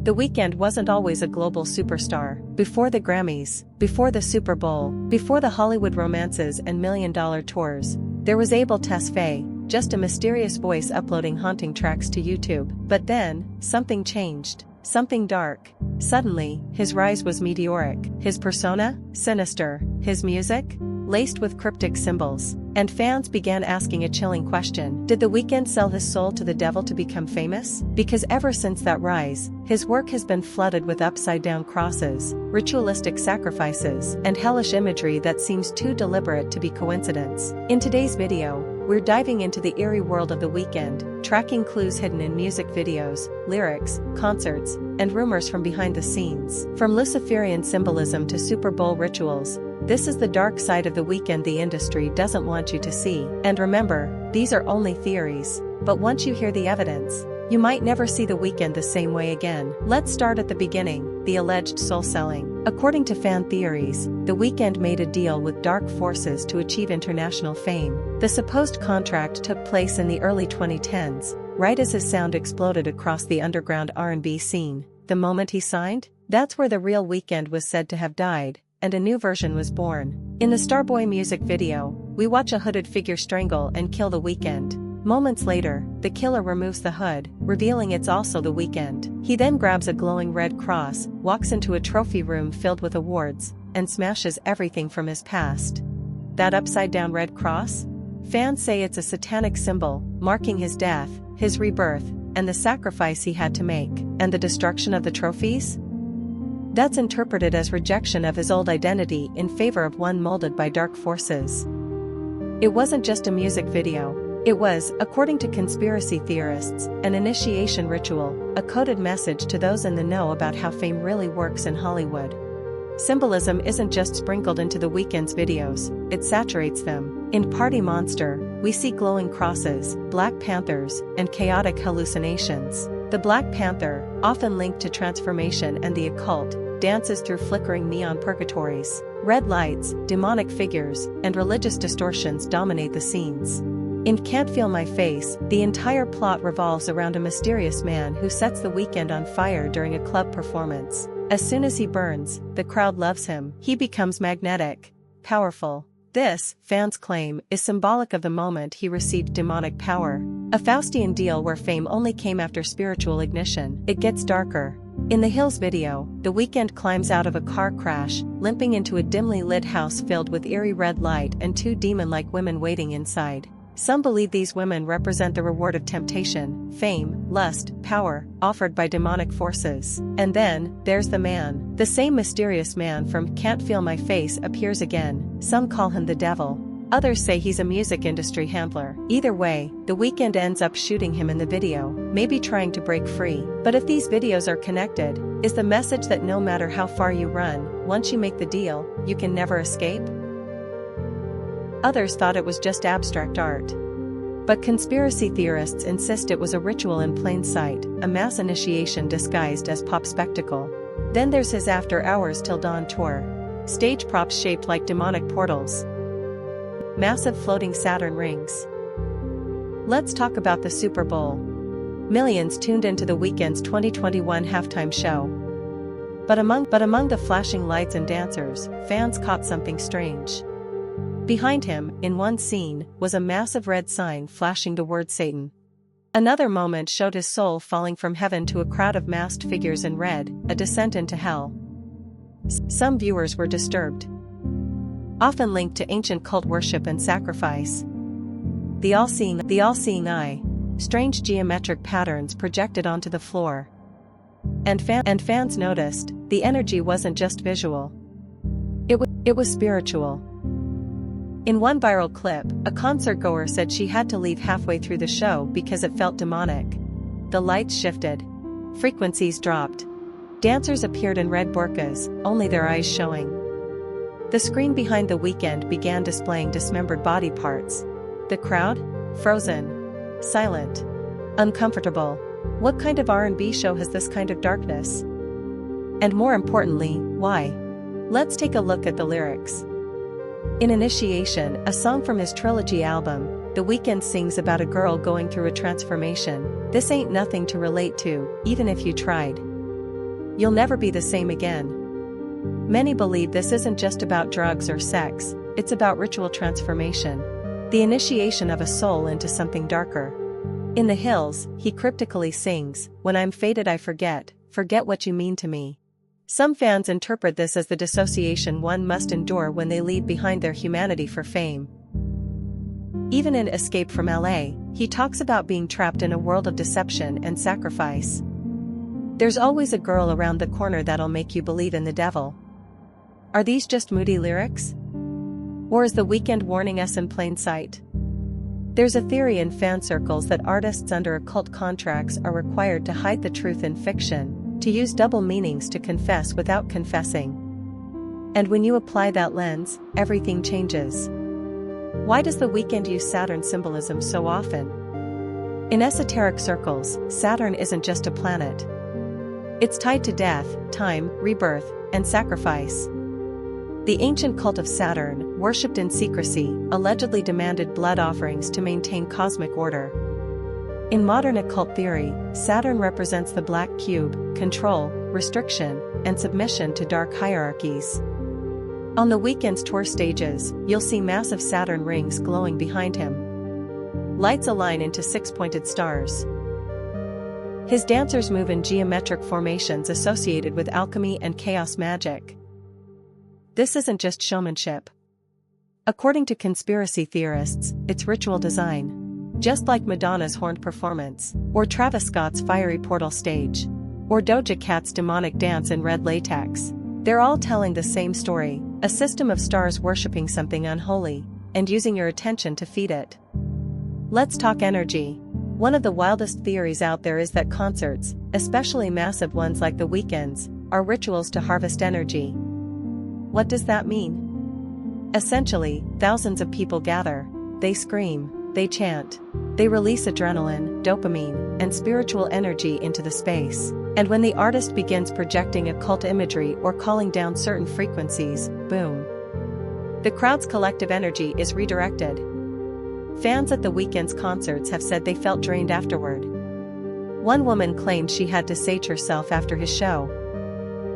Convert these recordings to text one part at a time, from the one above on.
The Weeknd wasn't always a global superstar. Before the Grammys, before the Super Bowl, before the Hollywood romances and million-dollar tours, there was Abel Tesfaye, just a mysterious voice uploading haunting tracks to YouTube. But then, something changed. Something dark. Suddenly, his rise was meteoric, his persona, sinister, his music, laced with cryptic symbols. And fans began asking a chilling question. Did The Weeknd sell his soul to the devil to become famous? Because ever since that rise, his work has been flooded with upside-down crosses, ritualistic sacrifices, and hellish imagery that seems too deliberate to be coincidence. In today's video, we're diving into the eerie world of The Weeknd, tracking clues hidden in music videos, lyrics, concerts, and rumors from behind the scenes. From Luciferian symbolism to Super Bowl rituals, this is the dark side of The Weeknd the industry doesn't want you to see. And remember, these are only theories, but once you hear the evidence, you might never see The Weeknd the same way again. Let's start at the beginning, the alleged soul selling. According to fan theories, The Weeknd made a deal with dark forces to achieve international fame. The supposed contract took place in the early 2010s, right as his sound exploded across the underground R&B scene. The moment he signed, that's where the real Weeknd was said to have died, and a new version was born. In the Starboy music video, we watch a hooded figure strangle and kill The Weeknd. Moments later, the killer removes the hood, revealing it's also The Weeknd. He then grabs a glowing red cross, walks into a trophy room filled with awards, and smashes everything from his past. That upside-down red cross? Fans say it's a satanic symbol, marking his death, his rebirth, and the sacrifice he had to make. And the destruction of the trophies? That's interpreted as rejection of his old identity in favor of one molded by dark forces. It wasn't just a music video. It was, according to conspiracy theorists, an initiation ritual, a coded message to those in the know about how fame really works in Hollywood. Symbolism isn't just sprinkled into The Weeknd's videos, it saturates them. In Party Monster, we see glowing crosses, Black Panthers, and chaotic hallucinations. The Black Panther, often linked to transformation and the occult, dances through flickering neon purgatories. Red lights, demonic figures, and religious distortions dominate the scenes. In Can't Feel My Face, the entire plot revolves around a mysterious man who sets The Weeknd on fire during a club performance. As soon as he burns, the crowd loves him. He becomes magnetic, powerful. This, fans claim, is symbolic of the moment he received demonic power. A Faustian deal where fame only came after spiritual ignition. It gets darker. In the Hills video, The Weeknd climbs out of a car crash, limping into a dimly lit house filled with eerie red light and two demon-like women waiting inside. Some believe these women represent the reward of temptation, fame, lust, power, offered by demonic forces. And then, there's the man. The same mysterious man from Can't Feel My Face appears again. Some call him the devil. Others say he's a music industry handler. Either way, The Weeknd ends up shooting him in the video, maybe trying to break free. But if these videos are connected, is the message that no matter how far you run, once you make the deal, you can never escape? Others thought it was just abstract art. But conspiracy theorists insist it was a ritual in plain sight, a mass initiation disguised as pop spectacle. Then there's his After Hours Till Dawn tour. Stage props shaped like demonic portals. Massive floating Saturn rings. Let's talk about the Super Bowl. Millions tuned into The Weeknd's 2021 halftime show. But among the flashing lights and dancers, fans caught something strange. Behind him, in one scene, was a massive red sign flashing the word Satan. Another moment showed his soul falling from heaven to a crowd of masked figures in red, a descent into hell. Some viewers were disturbed. Often linked to ancient cult worship and sacrifice. The all-seeing eye, strange geometric patterns projected onto the floor. And fans noticed, the energy wasn't just visual. It was spiritual. In one viral clip, a concertgoer said she had to leave halfway through the show because it felt demonic. The lights shifted. Frequencies dropped. Dancers appeared in red burqas, only their eyes showing. The screen behind The Weeknd began displaying dismembered body parts. The crowd? Frozen. Silent. Uncomfortable. What kind of R&B show has this kind of darkness? And more importantly, why? Let's take a look at the lyrics. In Initiation, a song from his trilogy album, The Weeknd sings about a girl going through a transformation. This ain't nothing to relate to, even if you tried. you'll never be the same again. Many believe this isn't just about drugs or sex, it's about ritual transformation. The initiation of a soul into something darker. In the hills, he cryptically sings, "When I'm faded I forget what you mean to me." Some fans interpret this as the dissociation one must endure when they leave behind their humanity for fame. Even in Escape from LA, he talks about being trapped in a world of deception and sacrifice. There's always a girl around the corner that'll make you believe in the devil. Are these just moody lyrics? Or is the Weeknd warning us in plain sight? There's a theory in fan circles that artists under occult contracts are required to hide the truth in fiction, to use double meanings to confess without confessing. And when you apply that lens, everything changes. Why does the Weeknd use Saturn symbolism so often? In esoteric circles, Saturn isn't just a planet. It's tied to death, time, rebirth, and sacrifice. The ancient cult of Saturn, worshipped in secrecy, allegedly demanded blood offerings to maintain cosmic order. In modern occult theory, Saturn represents the black cube, control, restriction, and submission to dark hierarchies. On the Weeknd's tour stages, you'll see massive Saturn rings glowing behind him. Lights align into six-pointed stars. His dancers move in geometric formations associated with alchemy and chaos magic. This isn't just showmanship. According to conspiracy theorists, it's ritual design. Just like Madonna's horned performance, or Travis Scott's fiery portal stage, or Doja Cat's demonic dance in red latex, they're all telling the same story, a system of stars worshipping something unholy, and using your attention to feed it. Let's talk energy. One of the wildest theories out there is that concerts, especially massive ones like the Weeknd's, are rituals to harvest energy. What does that mean? Essentially, thousands of people gather, they scream, they chant, they release adrenaline, dopamine, and spiritual energy into the space. And when the artist begins projecting occult imagery or calling down certain frequencies, boom. The crowd's collective energy is redirected. Fans at the Weeknd's concerts have said they felt drained afterward. One woman claimed she had to sage herself after his show.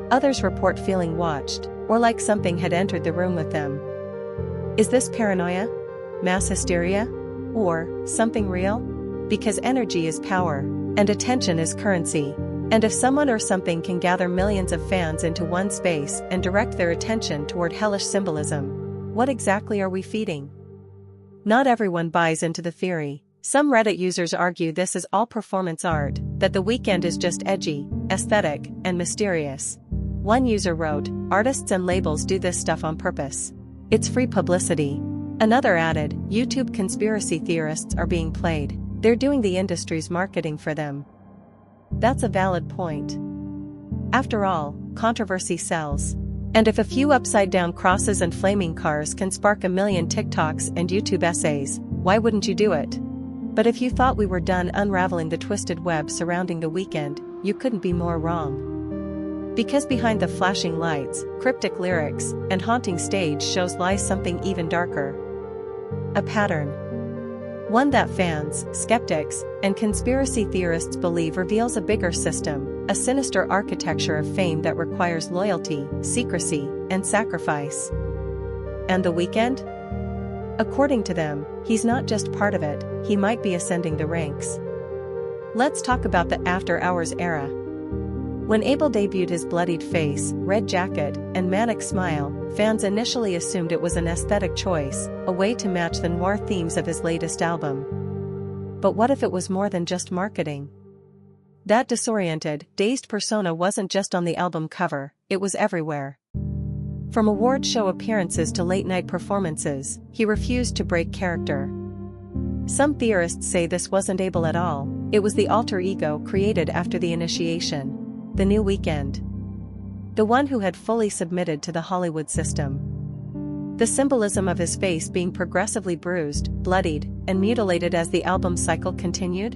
Others report feeling watched, or like something had entered the room with them. Is this paranoia? Mass hysteria? Or something real? Because energy is power, and attention is currency. And if someone or something can gather millions of fans into one space and direct their attention toward hellish symbolism, what exactly are we feeding? Not everyone buys into the theory. Some Reddit users argue this is all performance art, that the Weeknd is just edgy, aesthetic, and mysterious. One user wrote, "Artists and labels do this stuff on purpose. It's free publicity." Another added, "YouTube conspiracy theorists are being played. They're doing the industry's marketing for them." That's a valid point. After all, controversy sells. And if a few upside-down crosses and flaming cars can spark a million TikToks and YouTube essays, why wouldn't you do it? But if you thought we were done unraveling the twisted web surrounding the Weeknd, you couldn't be more wrong. Because behind the flashing lights, cryptic lyrics, and haunting stage shows lies something even darker. A pattern. One that fans, skeptics, and conspiracy theorists believe reveals a bigger system, a sinister architecture of fame that requires loyalty, secrecy, and sacrifice. And the Weeknd? According to them, he's not just part of it, he might be ascending the ranks. Let's talk about the After Hours era. When Abel debuted his bloodied face, red jacket, and manic smile, fans initially assumed it was an aesthetic choice, a way to match the noir themes of his latest album. But what if it was more than just marketing? That disoriented, dazed persona wasn't just on the album cover, it was everywhere. From award show appearances to late-night performances, he refused to break character. Some theorists say this wasn't Abel at all, it was the alter ego created after the initiation. The new Weeknd. The one who had fully submitted to the Hollywood system. The symbolism of his face being progressively bruised, bloodied, and mutilated as the album cycle continued?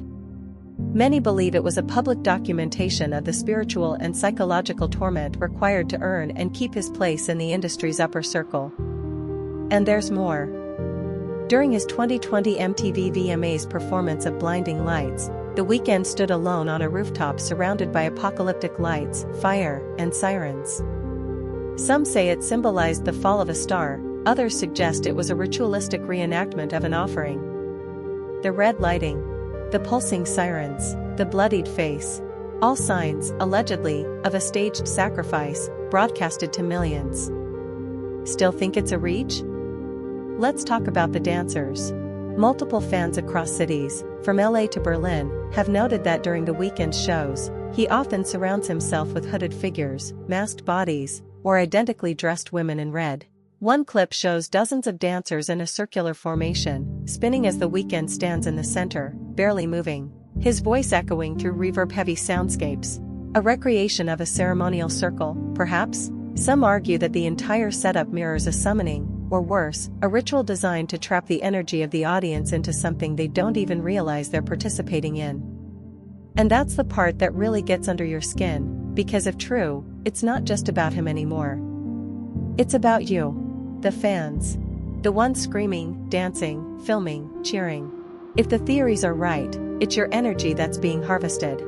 Many believe it was a public documentation of the spiritual and psychological torment required to earn and keep his place in the industry's upper circle. And there's more. During his 2020 MTV VMAs performance of Blinding Lights, The Weeknd stood alone on a rooftop surrounded by apocalyptic lights, fire, and sirens. Some say it symbolized the fall of a star, others suggest it was a ritualistic reenactment of an offering. The red lighting, the pulsing sirens, the bloodied face. All signs, allegedly, of a staged sacrifice, broadcasted to millions. Still think it's a reach? Let's talk about the dancers. Multiple fans across cities, from LA to Berlin, have noted that during the Weeknd's shows, he often surrounds himself with hooded figures, masked bodies, or identically dressed women in red. One clip shows dozens of dancers in a circular formation, spinning as the Weeknd stands in the center, barely moving, his voice echoing through reverb-heavy soundscapes. A recreation of a ceremonial circle, perhaps? Some argue that the entire setup mirrors a summoning, or worse, a ritual designed to trap the energy of the audience into something they don't even realize they're participating in. And that's the part that really gets under your skin, because if true, it's not just about him anymore. It's about you. The fans. The ones screaming, dancing, filming, cheering. If the theories are right, it's your energy that's being harvested.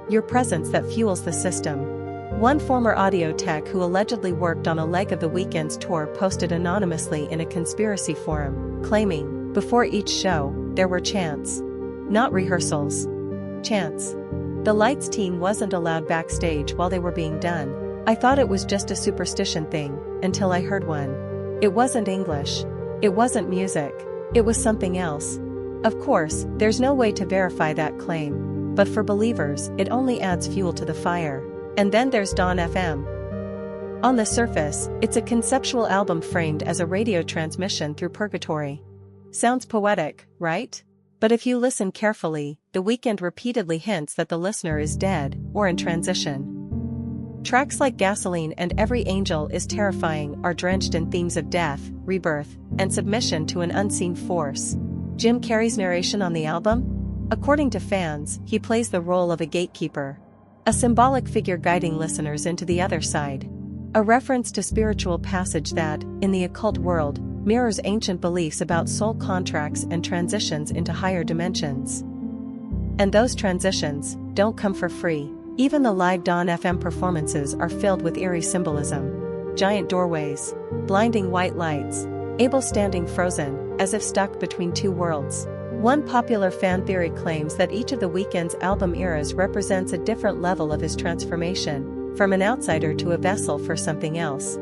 Your presence that fuels the system. One former audio tech who allegedly worked on a leg of the Weeknd's tour posted anonymously in a conspiracy forum, claiming, before each show, there were chants. Not rehearsals. Chants. The lights team wasn't allowed backstage while they were being done. I thought it was just a superstition thing, until I heard one. It wasn't English. It wasn't music. It was something else. Of course, there's no way to verify that claim. But for believers, it only adds fuel to the fire. And then there's Dawn FM. On the surface, it's a conceptual album framed as a radio transmission through purgatory. Sounds poetic, right? But if you listen carefully, the Weeknd repeatedly hints that the listener is dead, or in transition. Tracks like Gasoline and Every Angel is Terrifying are drenched in themes of death, rebirth, and submission to an unseen force. Jim Carrey's narration on the album? According to fans, he plays the role of a gatekeeper. A symbolic figure guiding listeners into the other side. A reference to spiritual passage that, in the occult world, mirrors ancient beliefs about soul contracts and transitions into higher dimensions. And those transitions don't come for free. Even the live Dawn FM performances are filled with eerie symbolism. Giant doorways, blinding white lights, Abel standing frozen, as if stuck between two worlds. One popular fan theory claims that each of the Weeknd's album eras represents a different level of his transformation, from an outsider to a vessel for something else.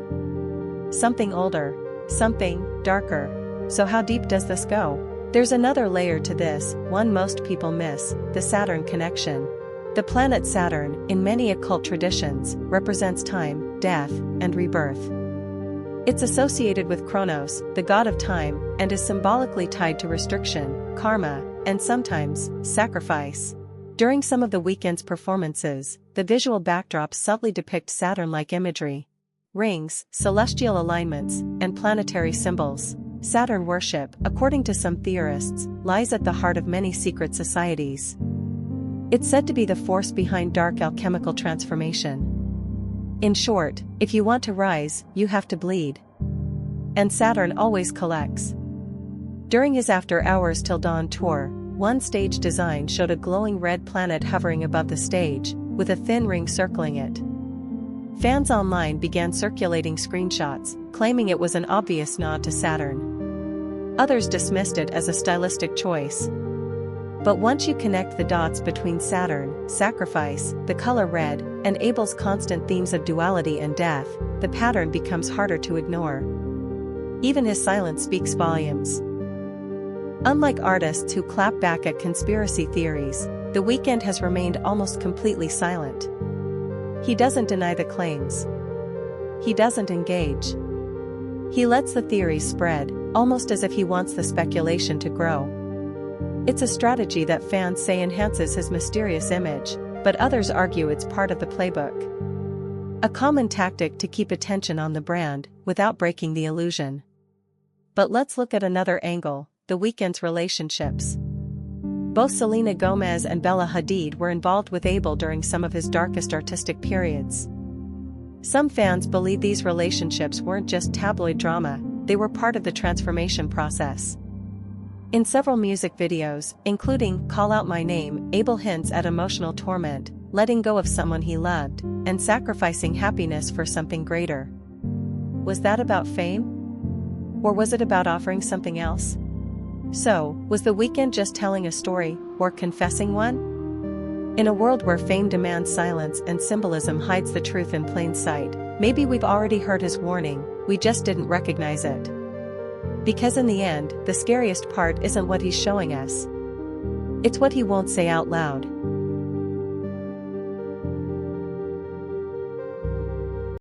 Something older, something darker. So how deep does this go? There's another layer to this, one most people miss, the Saturn connection. The planet Saturn, in many occult traditions, represents time, death, and rebirth. It's associated with Kronos, the god of time, and is symbolically tied to restriction, karma, and sometimes, sacrifice. During some of the Weeknd's performances, the visual backdrops subtly depict Saturn-like imagery. Rings, celestial alignments, and planetary symbols. Saturn worship, according to some theorists, lies at the heart of many secret societies. It's said to be the force behind dark alchemical transformation. In short, if you want to rise, you have to bleed. And Saturn always collects. During his After Hours Till Dawn tour, one stage design showed a glowing red planet hovering above the stage, with a thin ring circling it. Fans online began circulating screenshots, claiming it was an obvious nod to Saturn. Others dismissed it as a stylistic choice. But once you connect the dots between Saturn, sacrifice, the color red, and Abel's constant themes of duality and death, the pattern becomes harder to ignore. Even his silence speaks volumes. Unlike artists who clap back at conspiracy theories, the Weeknd has remained almost completely silent. He doesn't deny the claims. He doesn't engage. He lets the theories spread, almost as if he wants the speculation to grow. It's a strategy that fans say enhances his mysterious image, but others argue it's part of the playbook. A common tactic to keep attention on the brand, without breaking the illusion. But let's look at another angle, the Weeknd's relationships. Both Selena Gomez and Bella Hadid were involved with Abel during some of his darkest artistic periods. Some fans believe these relationships weren't just tabloid drama, they were part of the transformation process. In several music videos, including Call Out My Name, Abel hints at emotional torment, letting go of someone he loved, and sacrificing happiness for something greater. Was that about fame? Or was it about offering something else? So, was The Weeknd just telling a story, or confessing one? In a world where fame demands silence and symbolism hides the truth in plain sight, maybe we've already heard his warning, we just didn't recognize it. Because in the end, the scariest part isn't what he's showing us. It's what he won't say out loud.